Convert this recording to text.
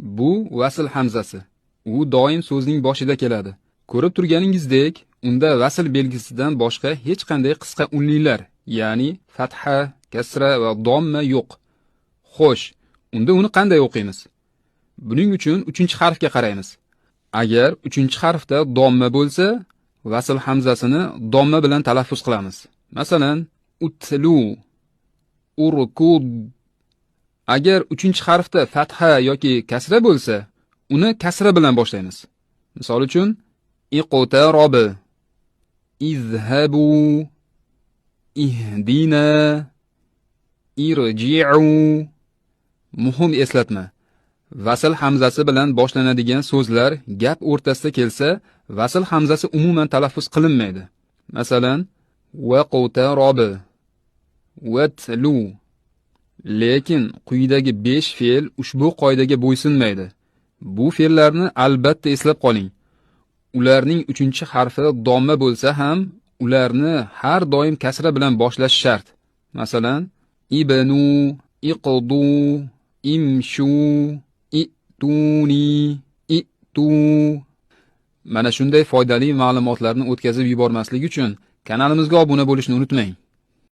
Bu vasl hamzasi. U doim so'zning boshida keladi. Ko'rib turganingizdek, unda vasl belgisidan boshqa hech qanday qisqa unlilar, ya'ni fatha, kasra va domma yo'q. Xo'sh, unda uni qanday o'qiymiz? Buning uchun 3-harfga qaraymiz. Agar 3-harfda domma bo'lsa, vasl hamzasini domma bilan talaffuz qilamiz. Masalan, utlu, urkud. Agar 3-harfda fatha yoki kasra bo'lsa, uni kasra bilan boshlaymiz. Misol uchun, iqtarab, izhabu, ihdina, irji'u. Muhim eslatma. Vasl hamzasi bilan boshlanadigan so'zlar gap o'rtasida kelsa, vasl hamzasi umuman talaffuz qilinmaydi. Masalan, waqtarab, watlu. Lekin quyidagi 5 fe'l ushbu qoidaga bo'ysunmaydi. Bu fe'llarni albatta eslab qoling. Ularning 3-harfi domma bo'lsa ham, ularni har doim kasra bilan boshlash shart. Masalan, ibnu, iqdu, imshu, ituni, itu. Mana shunday foydali ma'lumotlarni o'tkazib yubormaslik uchun kanalimizga obuna bo'lishni unutmang.